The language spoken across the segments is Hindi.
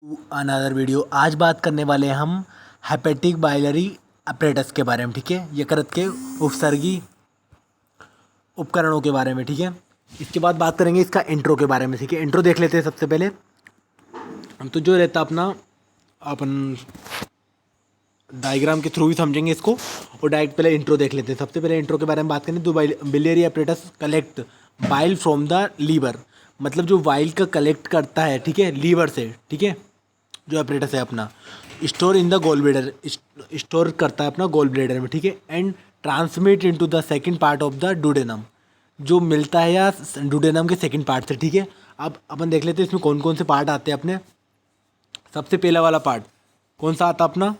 Another video. आज बात करने वाले हैं हम हेपेटिक बाइलरी अपरेटस के बारे में। ठीक है, यकृत के उपसर्गी उपकरणों के बारे में। ठीक है, इसके बाद बात करेंगे इसका इंट्रो के बारे में। ठीक है, इंट्रो देख लेते हैं सबसे पहले। तो जो रहता अपना अपन डायग्राम के थ्रू भी समझेंगे इसको, और डायरेक्ट पहले इंट्रो देख लेते हैं। सबसे पहले इंट्रो के बारे में बात करें तो biliary apparatus collect bile from the liver, मतलब जो वाइल का कलेक्ट करता है, ठीक है, लीवर से। ठीक है, जो अपरेटस है अपना store in the gall bladder, store करता है अपना गोल ब्लेडर में। ठीक है, and transmit into the second part of the duodenum, जो मिलता है या डुडेनम के सेकंड पार्ट से। ठीक है, अब अपन देख लेते हैं इसमें कौन कौन से पार्ट आते हैं अपने। सबसे पहला वाला पार्ट कौन सा आता अपना,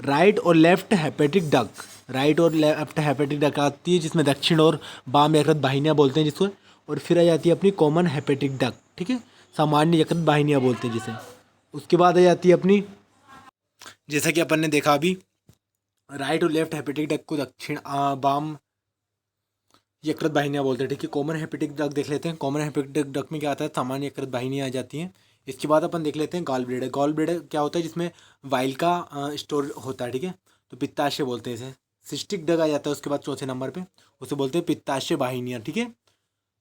राइट और लेफ्ट हेपेटिक डक। राइट और लेफ्ट हेपेटिक डक आती है, जिसमें दक्षिण और वाम यकृत वाहिनियाँ बोलते हैं जिसको। और फिर आ जाती है अपनी कॉमन हेपेटिक डक। ठीक है, सामान्य यकृत वाहिनियाँ बोलते हैं जिसे। उसके बाद आ जाती है अपनी, जैसा कि अपन ने देखा अभी, राइट और लेफ्ट हेपेटिक डक को दक्षिण वाम यकृत वाहिनियाँ बोलते हैं। ठीक है, कॉमन हेपेटिक डक देख लेते हैं। कॉमन हेपेटिक डक में क्या आता है, सामान्य यकृत वाहिनियाँ आ जाती हैं। इसके बाद अपन देख लेते हैं गॉल ब्लेडर। गॉल ब्लेडर क्या होता है, जिसमें वाइल का स्टोर होता है। ठीक है, तो पित्ताशय बोलते हैं इसे। सिस्टिक डक आ जाता है उसके बाद चौथे नंबर पे, उसे बोलते हैं पित्ताशय वाहिनियाँ। ठीक है,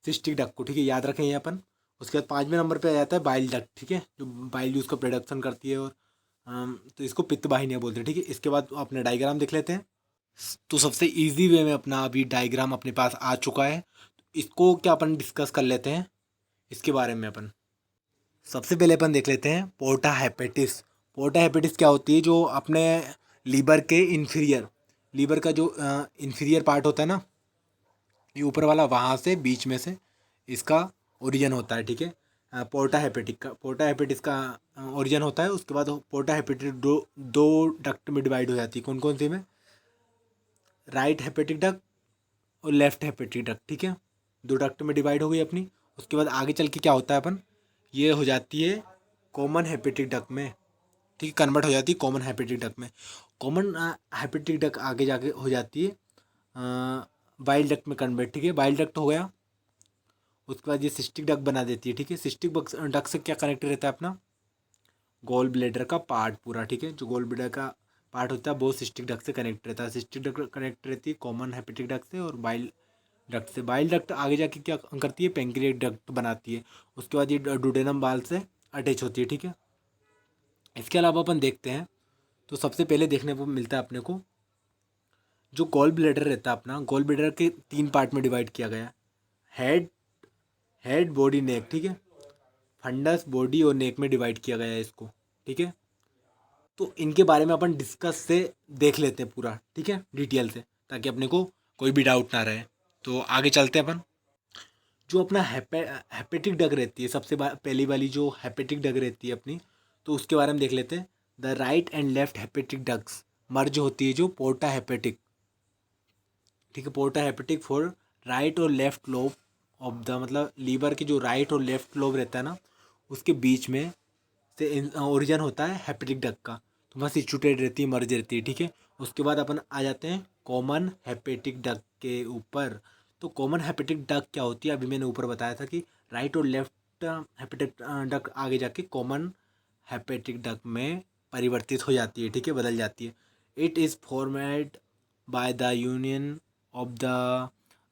सिस्टिक डक को, ठीक है, याद रखें ये अपन। उसके बाद पाँचवें नंबर पे आ जाता है बाइल डक्ट। ठीक है, जो बाइल जूस का प्रोडक्शन करती है, और तो इसको पित्त वाहिनियाँ बोलते हैं। ठीक है, इसके बाद अपने डायग्राम देख लेते हैं। तो सबसे इजी वे में अपना अभी डायग्राम अपने पास आ चुका है, तो इसको क्या अपन डिस्कस कर लेते हैं इसके बारे में। अपन सबसे पहले अपन देख लेते हैं पोर्टा हेपेटिस। पोर्टा हेपेटिस क्या होती है, जो अपने लीवर के इन्फीरियर, लीवर का जो इन्फीरियर पार्ट होता है ना, ये ऊपर वाला, वहाँ से बीच में से इसका ओरिजिन होता है। ठीक है, पोर्टा हेपेटिक का, पोर्टा हेपेटिस का ओरिजिन होता है। उसके बाद पोर्टा हेपेटिस दो डक्ट में डिवाइड हो जाती है। कौन कौन सी में, राइट हेपेटिक डक्ट और लेफ्ट हेपेटिक डक्ट। ठीक है, दो डक्ट में डिवाइड हो गई अपनी। उसके बाद आगे चल के क्या होता है अपन, ये हो जाती है कॉमन हेपेटिक डक्ट में। ठीक है, कन्वर्ट हो जाती है कॉमन हेपेटिक डक्ट में। कॉमन हेपेटिक डक्ट आगे जाके हो जाती है बाइल डक्ट में कन्वर्ट। ठीक है, बाइल डक्ट हो गया। उसके बाद ये सिस्टिक डक्ट बना देती है। ठीक है, सिस्टिक डक्ट से क्या कनेक्ट रहता है अपना, गोल ब्लेडर का पार्ट पूरा। ठीक है, जो गोल ब्लेडर का पार्ट होता है वो सिस्टिक डक्ट से कनेक्ट रहता है। सिस्टिक डक्ट कनेक्ट रहती है कॉमन हेपेटिक डक्ट से और बाइल डक्ट से। बाइल डक्ट आगे जाके क्या करती है, पेंक्रियाटिक डक्ट बनाती है। उसके बाद ये डुडेनम वाल से अटैच होती है। ठीक है, इसके अलावा अपन देखते हैं तो सबसे पहले देखने को मिलता है अपने को, जो गोल ब्लेडर रहता है अपना, गोल ब्लेडर के तीन पार्ट में डिवाइड किया गया है। हेड, हेड बॉडी नेक। ठीक है, फंडस बॉडी और नेक में डिवाइड किया गया है इसको। ठीक है, तो इनके बारे में अपन डिस्कस से देख लेते हैं पूरा। ठीक है, डिटेल से, ताकि अपने को कोई भी डाउट ना रहे। तो आगे चलते हैं अपन। जो अपना हेपेटिक डग रहती है, सबसे पहली वाली जो हेपेटिक डग रहती है अपनी, तो उसके बारे में देख लेते हैं। The right and left hepatic ducts merge होती है, जो पोर्टा हेपेटिक। ठीक है, पोर्टा हेपेटिक फॉर राइट और लेफ्ट लोब ऑफ द, मतलब लीवर के जो राइट और लेफ्ट लोब रहता है ना, उसके बीच में से ओरिजिन होता है हेपेटिक डक का। तो वहाँ सिचुएटेड रहती है, मर्ज रहती है। ठीक है, उसके बाद अपन आ जाते हैं कॉमन हेपेटिक डक के ऊपर। तो कॉमन हेपेटिक डक क्या होती है, अभी मैंने ऊपर बताया था कि राइट और लेफ्ट हेपेटिक डक आगे जाके कॉमन हेपेटिक डक में परिवर्तित हो जाती है। ठीक है, बदल जाती है। It is formed by the union of the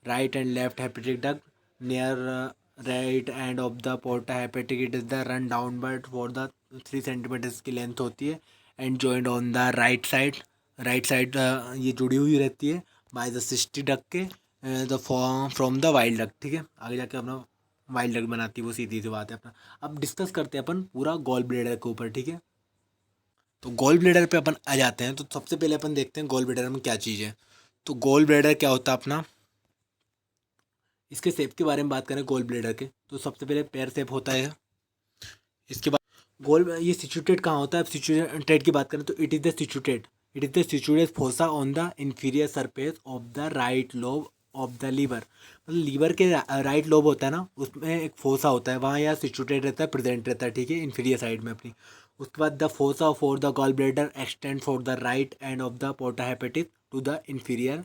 right and left hepatic duct near right end of the porta hepatic. It is the run downward for the 3 centimeters की लेंथ होती है, and joined on the right side, right side ये जुड़ी हुई रहती है बाय द सिस्टिक डक के the form from the wild duck. ठीक है, आगे जाके अपना वाइल्ड डक बनाती है, वो सीधी सी बात है अपना। अब डिस्कस करते हैं अपन पूरा गॉल ब्लेडर के ऊपर। ठीक है, तो गॉल ब्लेडर पे अपन आ जाते हैं। तो सबसे पहले अपन देखते हैं गॉल ब्लेडर में क्या चीज़ है। तो गॉल ब्लेडर क्या होता है अपना, इसके शेप के बारे में बात करें गोल ब्लेडर के, तो सबसे पहले पैर शेप होता है। इसके बाद गोल, ये सिचुएटेड कहाँ होता है, अब सिचुएटेड की बात करें तो it is the situated, it is the situated fossa on the inferior surface of the right lobe of the liver. मतलब लीवर के राइट लोब होता है ना, उसमें एक फोसा होता है, वहाँ यहाँ सिचुएटेड रहता है, प्रेजेंट रहता है। ठीक है, इंफीरियर साइड में अपनी। उसके बाद the fossa for the gall bladder extend for the right end of the porta hepatic to the inferior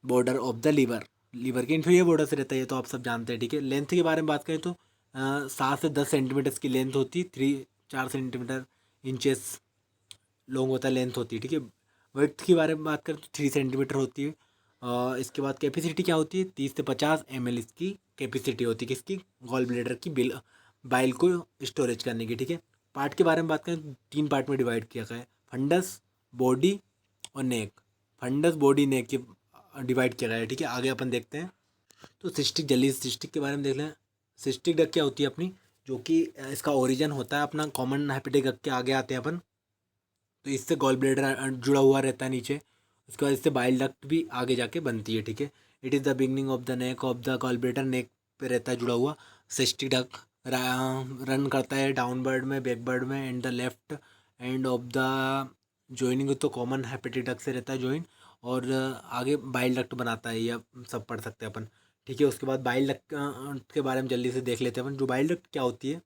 border of the liver. Liver के इन्फीरियर बॉर्डर से रहता है, ये तो आप सब जानते हैं। ठीक है, लेंथ के बारे में बात करें तो 7 से 10 सेंटीमीटर्स की लेंथ होती है, 4 सेंटीमीटर इंचेस लॉन्ग होता है, लेंथ होती है, ठीक है। विड्थ के बारे में बात करें तो 3 सेंटीमीटर होती है। इसके बाद कैपेसिटी क्या होती है, 30 से 50 ml इसकी कैपेसिटी होती है किसकी, गॉल ब्लैडर की बाइल को स्टोरेज करने की, ठीक है। पार्ट के बारे में बात करें तो 3 पार्ट में डिवाइड किया गया है, फंडस, बॉडी और नेक। फंडस, बॉडी, नेक के डिवाइड किया गया है, ठीक है। आगे अपन देखते हैं तो सिस्टिक जली सिस्टिक के बारे में देख लें। सिस्टिक डक क्या होती है अपनी, जो कि इसका ओरिजिन होता है अपना कॉमन हेपेटिक डक के आगे आते हैं अपन, तो इससे गॉल ब्लैडर जुड़ा हुआ रहता है नीचे। उसके बाद इससे बाइल डक्ट भी आगे जाके बनती है, ठीक है। It is the beginning of the neck of the gall bladder, neck पे रहता है जुड़ा हुआ। सिस्टिक डक रन करता है डाउनवर्ड में, बैकवर्ड में and the left and of the joining तो कॉमन हेपेटिक डक से रहता है ज्वाइन, और आगे बाइल डक्ट बनाता है, यह सब पढ़ सकते हैं अपन, ठीक है। उसके बाद बाइल डक्ट के बारे में जल्दी से देख लेते हैं अपन। जो बाइल डक्ट क्या होती है,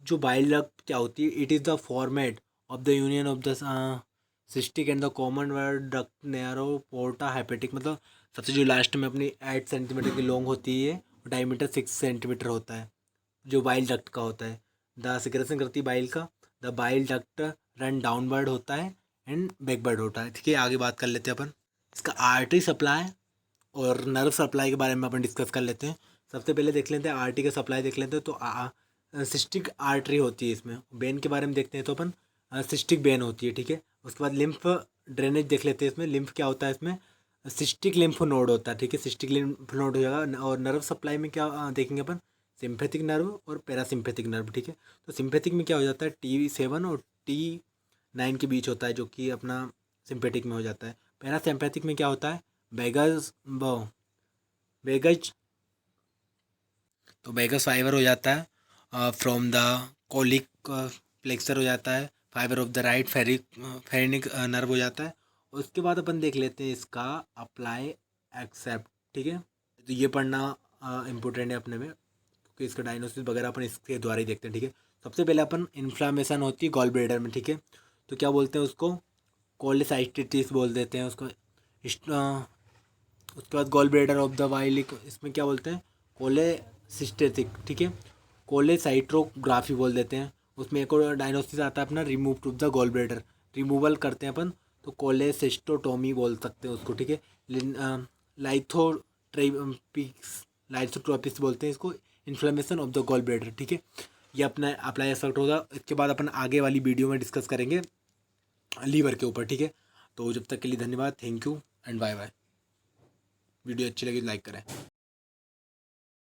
जो बाइल डक्ट क्या होती है, it is the format of the union of the cystic and the common word duct narrow पोर्टा hepatic, मतलब सबसे जो लास्ट में अपनी 8 सेंटीमीटर की लॉन्ग होती है, डायमीटर 6 सेंटीमीटर होता है, जो बाइल डक्ट का होता है। द सिक्रेशन करती है बाइल का, the bile duct run downward होता है एंड बैकवर्ड होता है, ठीक है। आगे बात कर लेते हैं अपन इसका आर्टरी सप्लाई और नर्व सप्लाई के बारे में अपन डिस्कस कर लेते हैं। सबसे पहले देख लेते हैं आर्टरी का सप्लाई देख लेते हैं, तो सिस्टिक आर्टरी होती है इसमें। बेन के बारे में देखते हैं तो अपन सिस्टिक बेन होती है, ठीक है। उसके बाद लिम्फ ड्रेनेज देख लेते हैं इसमें। लिम्फ क्या होता है इसमें, सिस्टिक लिम्फ नोड होता है, ठीक है। सिस्टिक लिम्फ नोड हो जाएगा। और नर्व सप्लाई में क्या देखेंगे अपन, सिंपैथिक नर्व और पैरासिम्पैथिक नर्व, ठीक है। तो सिंपैथिक में क्या हो जाता है, T7 और T9 के बीच होता है, जो कि अपना सिंपैथिक में हो जाता है। पैरासिम्पैथिक में क्या होता है, वेगस वेगज तो वेगस फाइबर हो जाता है फ्रॉम द कोलिक प्लेक्सर हो जाता है, fibre of the right phrenic nerve हो जाता है। उसके बाद अपन देख लेते हैं इसका अप्लाई एक्सेप्ट, ठीक है। तो ये पढ़ना इम्पोर्टेंट है अपने में, क्योंकि इसका डायग्नोसिस वगैरह अपन इसके द्वारा ही देखते हैं, ठीक है। सबसे पहले अपन इन्फ्लामेशन होती है गॉल ब्लैडर में, ठीक है। तो क्या बोलते हैं उसको, कोलेसाइटिस बोल देते हैं उसको। उसके बाद गॉल ब्लैडर ऑफ द वाइलिक, इसमें क्या बोलते हैं, कोलेसिस्टेटिक, ठीक है। कोलेसाइट्रोग्राफी बोल देते हैं। उसमें एक और डायग्नोसिस आता है अपना, remove to the gall bladder, removal करते हैं अपन, तो कोलेसिस्टोटोमी बोल सकते हैं उसको, ठीक है। लाइथोट्रोपिक्स लाइथोट्रोपिस बोलते हैं इसको, inflammation of the gall bladder, ठीक है। ये अपना अप्लाई एक्सेप्ट होगा। इसके बाद अपन आगे वाली वीडियो में डिस्कस करेंगे लीवर के ऊपर, ठीक है। तो जब तक के लिए धन्यवाद, thank you and bye bye. Video अच्छी लगी तो लाइक करें।